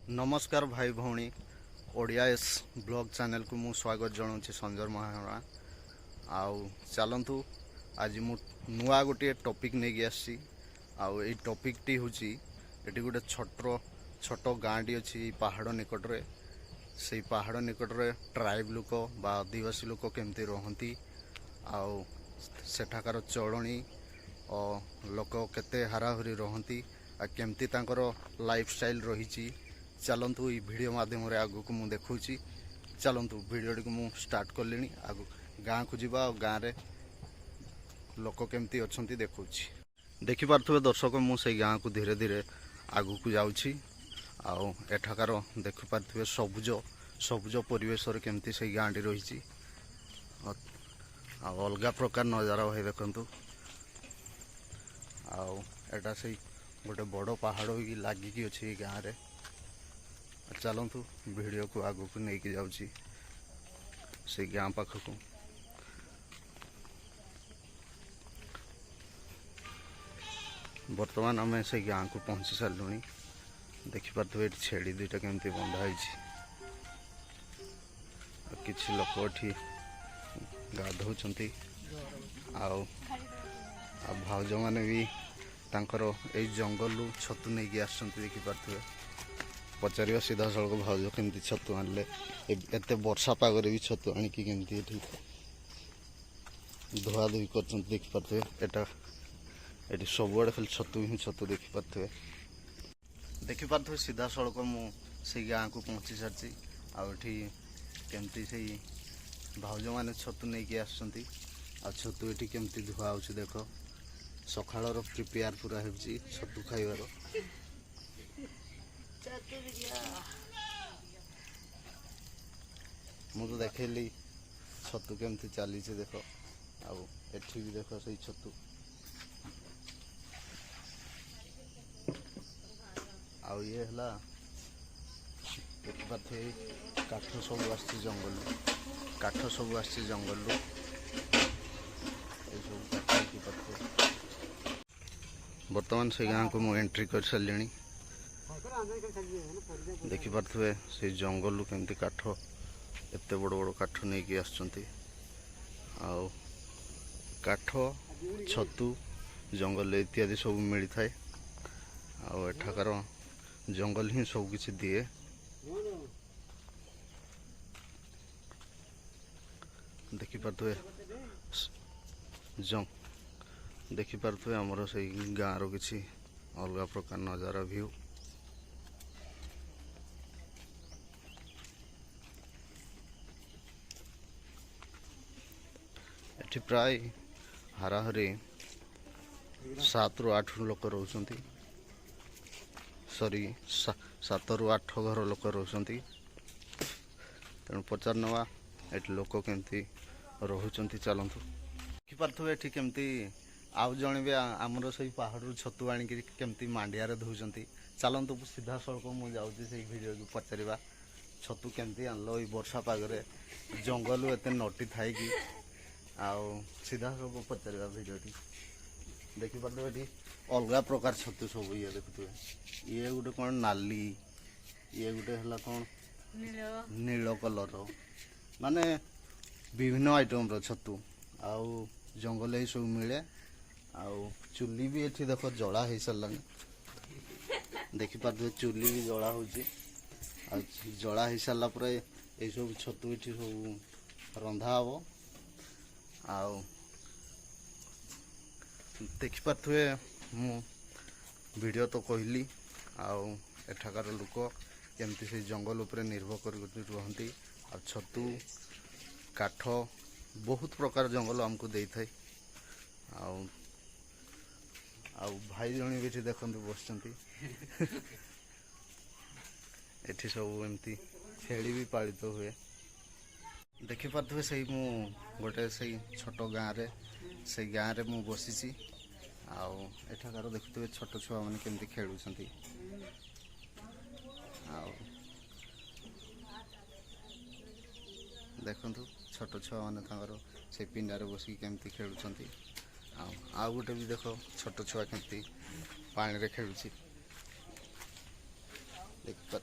नमस्कार भाई भौणी Odia S blog channel को मु स्वागत जनाऊँ संजय महाराणा आउ चलतु आज मु नुआ गोटे टॉपिक नहीं आसी आउ ये टॉपिक टी हूँ ये गोटे छोट गाँटी अच्छी पहाड़ निकट रे से पहाड़ निकट रे ट्राइब लोक बा आदिवासी लोक केमती रहती आउ सेठाकार चलणी और लोक केते हाराहुरी रहती आ केमती तांकर लाइफस्टाइल रही। चलतु ये वीडियो माध्यम आगू को मुझे देखा चलतु वीडियो को मुझे स्टार्ट कली आगू गाँ को जीवा और गाँव रे लोक केमती अच्छा देखा देखिपे दर्शक मुझे गाँ को धीरे धीरे आगू को जाऊँगी आउ एठाकार देखिपे सबुज सबुज परिवेश केमती से गाँटी रही अलग प्रकार नजारा भाई देखु आउ एटा से गोटे बड़ पहाड़ लगिकी अच्छी गाँव रे चलतु वीडियो को आगू को लेकिन जाऊँगी से गाँ पाखक बर्तमान आम से गाँ को पहुँची सारूँ देखिपे ये छेड़ी दुईटा केमती बंधा किसी लोक ये गाधौंती भाउज मैंने भी तांकर ए जंगल छतु नहीं आसुँच देखिपे पचार सीधा सड़क भाउज केमती छतु आनले एत वर्षा पागरे भी छतु आणिकी केमती धुआ धुई कर देखिपे ये सबुआड़े खाली छतु ही छतु देखिपे सीधा सड़क मुझे गाँ को पहुँची सारी आठी केमती से भाउज मैंने छतु नहीं आसुँच छतु ये केमती धुआ हो देख सकाल प्रिपेयर पूरा हो छतु खाइबार मुझे देखली छतु केमती चली देख आठी भी देख से छतु आउ ये है देखिपे काठ सब आसी जंगल काठ सब आसी जंगल बर्तमान से गाँ को मुझे एंट्री कर सारे देखिपे से जंगल केमती काठ एत बड़ बड़ काठ नहीं आसुँच काठ छतु जंगल इत्यादि सब मिली थाए आठाकार जंगल ही सब किसी दिए देखिपे देखिपे आमर से गाँव रो किसी अलग प्रकार नजारा व्यू एठी प्राय हाराहारी 7 ରୁ 8 लोक रोचंती सॉरी 7 ରୁ 8 घर लोक रोचंती तेणु पचार नवा एठी लोक केमती रोचंती चलतु देखिपे एठी केमती आउ जणे भी आमर से पहाड़ छतु आणिक केमती मांडिया धोचंती चलतु सीधा सड़क मुझे जाऊँगी से वीडियो को पचार छतु केमती आनल ये वर्षा पागरे जंगल एत नटी थाई कि आउ सीधा सब पचार भिडटी देखिपे ये अलग प्रकार छतु सब ये देखुए ये गोटे कौन नाली ये गोटे है कौन नील कलर माने विभिन्न आइटम छतु आउ जंगल ये सब मिले आउ चुली भी ये देख जला हो सारा देखिपे चुली भी जला हो जला हो सारापर ये सब छतु ये सब रंधा हम आउ देखिपे मु वीडियो तो कहली आउ एठाकार लोक केमती से जंगल उपरे निर्भर कर रहती आ छतु काठ बहुत प्रकार जंगल आमको दे थाए आउ भाई जने भी देखते बस एठी सब एमती छेली भी पालित हुए देखिपे से मु गोटे से छोट गाँव से गाँव रे मु बसी आठाकार देखुए छोट छुआ मैंने केमती खेलुं देखु छोट छुआ मैंने से पिंडारे बसिक केमती खेलुं आउ गोटे भी देख छोट छुआ केमती पानी रे खेलुची देखिपे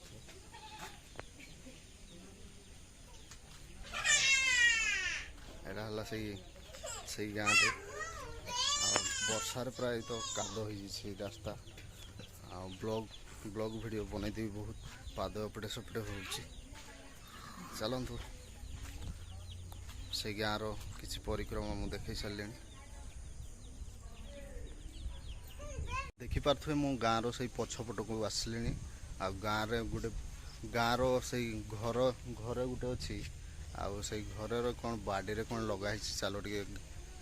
ସେଇ ଗାଁରେ ଆଉ ବର୍ଷାରେ ପ୍ରାୟ ତ କାଦ ହେଇଛି ସେଇ ରାସ୍ତା ଆଉ ବ୍ଲଗ୍ ଭିଡ଼ିଓ ବନେଇଦେବି ବହୁତ ପାଦ ଏପଟେ ସେପଟେ ହେଉଛି। ଚାଲନ୍ତୁ ସେଇ ଗାଁର କିଛି ପରିକ୍ରମା ମୁଁ ଦେଖେଇ ସାରିଲିଣି। ଦେଖିପାରୁଥିବେ ମୁଁ ଗାଁର ସେଇ ପଛପଟକୁ ଆସିଲିଣି ଆଉ ଗାଁର ସେଇ ଘରେ ଗୋଟେ ଅଛି ଆଉ ସେଇ ଘରର କ'ଣ ବାଡ଼ିରେ କ'ଣ ଲଗା ହେଇଛି ଚାଲ ଟିକେ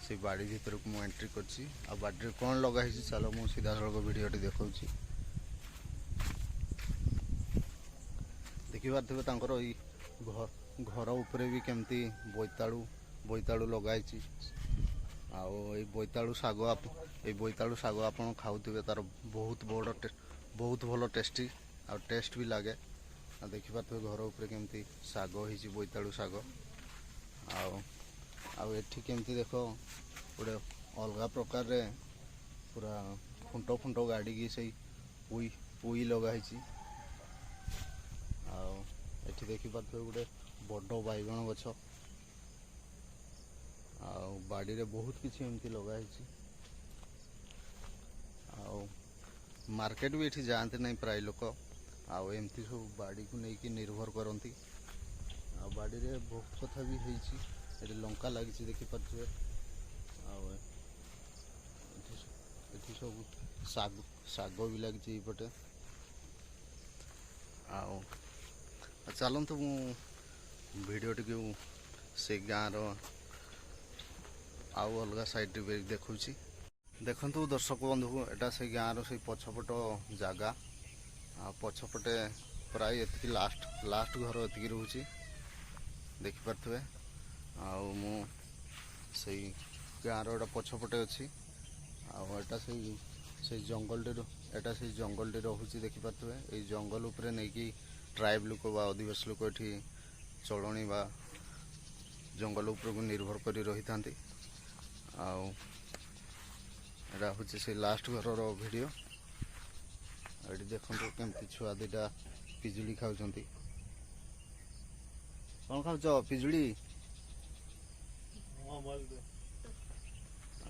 ସେଇ ବାଡ଼ି ଭିତରକୁ ମୁଁ ଏଣ୍ଟ୍ରି କରିଛି ଆଉ ବାଡ଼ିରେ କ'ଣ ଲଗା ହେଇଛି ଚାଲ ମୁଁ ସିଧାସଳଖ ଭିଡ଼ିଓଟି ଦେଖାଉଛି। ଦେଖିପାରୁଥିବେ ତାଙ୍କର ଏଇ ଘର ଉପରେ ବି କେମିତି ବୋଇତାଳୁ ଲଗା ହେଇଛି ଆଉ ଏଇ ବୋଇତାଳୁ ଶାଗ ଆପଣ ଖାଉଥିବେ ତାର ବହୁତ ଭଲ ଟେଷ୍ଟି ଆଉ ଟେଷ୍ଟ ବି ଲାଗେ। ଆଉ ଦେଖିପାରୁଥିବେ ଘର ଉପରେ କେମିତି ଶାଗ ହେଇଛି ବୋଇତାଳୁ ଶାଗ ଆଉ ଏଠି କେମିତି ଦେଖ ଗୋଟେ ଅଲଗା ପ୍ରକାରରେ ପୁରା ଖୁଣ୍ଟ ଗାଡ଼ିକି ସେଇ ପୁଇ ଲଗା ହେଇଛି ଆଉ ଏଠି ଦେଖିପାରୁଥିବେ ଗୋଟେ ବଡ଼ ବାଇଗଣ ଗଛ ଆଉ ବାଡ଼ିରେ ବହୁତ କିଛି ଏମିତି ଲଗା ହେଇଛି ଆଉ ମାର୍କେଟ ବି ଏଠି ଯାଆନ୍ତି ନାହିଁ ପ୍ରାୟ ଲୋକ ଆଉ ଏମିତି ସବୁ ବାଡ଼ିକୁ ନେଇକି ନିର୍ଭର କରନ୍ତି ଆଉ ବାଡ଼ିରେ ବହୁତ କଥା ବି ହେଇଛି। ଏଠି ଲଙ୍କା ଲାଗିଛି ଦେଖିପାରୁଥିବେ ଆଉ ଏଠି ସବୁ ଶାଗ ବି ଲାଗିଛି ଏଇପଟେ ଆଉ ଚାଲନ୍ତୁ ମୁଁ ଭିଡ଼ିଓଟିକୁ ସେ ଗାଁର ଆଉ ଅଲଗା ସାଇଡ଼ରେ ବି ଦେଖୁଛି। ଦେଖନ୍ତୁ ଦର୍ଶକ ବନ୍ଧୁ ଏଟା ସେଇ ଗାଁର ସେଇ ପଛପଟ ଜାଗା ଆଉ ପଛପଟେ ପ୍ରାୟ ଏତିକି ଲାଷ୍ଟ ଘର ଏତିକି ରହୁଛି ଦେଖିପାରୁଥିବେ ଆଉ ମୁଁ ସେଇ ଗାଁର ଏଟା ପଛପଟେ ଅଛି ଆଉ ଏଟା ସେଇ ଜଙ୍ଗଲଟି ରହୁଛି ଦେଖିପାରୁଥିବେ। ଏଇ ଜଙ୍ଗଲ ଉପରେ ନେଇକି ଟ୍ରାଇବ୍ ଲୋକ ବା ଆଦିବାସୀ ଲୋକ ଏଠି ଚଳଣି ବା ଜଙ୍ଗଲ ଉପରକୁ ନିର୍ଭର କରି ରହିଥାନ୍ତି ଆଉ ଏଟା ହେଉଛି ସେଇ ଲାଷ୍ଟ ଘରର ଭିଡ଼ିଓ। ଏଠି ଦେଖନ୍ତୁ କେମିତି ଛୁଆ ଦିଟା ପିଜୁଳି ଖାଉଛନ୍ତି। କ'ଣ ଖାଉଛ ପିଜୁଳି?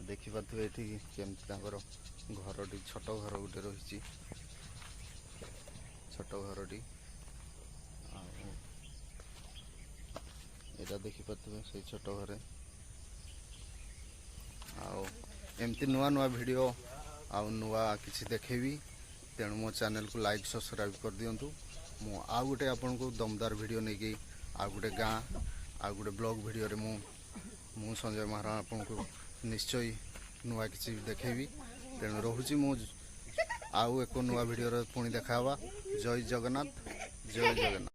ଦେଖିପାରୁଥିବେ ଏଠି କେମିତି ତାଙ୍କର ଘରଟି ଛୋଟ ଘର ଗୋଟେ ରହିଛି ଛୋଟ ଘରଟି ଆଉ ଏଇଟା ଦେଖିପାରୁଥିବେ ସେଇ ଛୋଟ ଘରେ ଆଉ ଏମିତି ନୂଆ ଭିଡ଼ିଓ ଆଉ ନୂଆ କିଛି ଦେଖେଇବି ତେଣୁ ମୋ ଚ୍ୟାନେଲକୁ ଲାଇକ୍ ସବସ୍କ୍ରାଇବ୍ କରିଦିଅନ୍ତୁ। ମୁଁ ଆଉ ଗୋଟେ ଆପଣଙ୍କୁ ଦମଦାର ଭିଡ଼ିଓ ନେଇକି ଆଉ ଗୋଟେ ଗାଁ ଆଉ ଗୋଟେ ବ୍ଲଗ୍ ଭିଡ଼ିଓରେ ମୁଁ ସଞ୍ଜୟ ମହାରଣା ଆପଣଙ୍କୁ ନିଶ୍ଚୟ ନୂଆ କିଛି ଦେଖେଇବି। ତେଣୁ ରହୁଛି ମୁଁ ଆଉ ଏକ ନୂଆ ଭିଡ଼ିଓରେ ପୁଣି ଦେଖା ହେବା। ଜୟ ଜଗନ୍ନାଥ।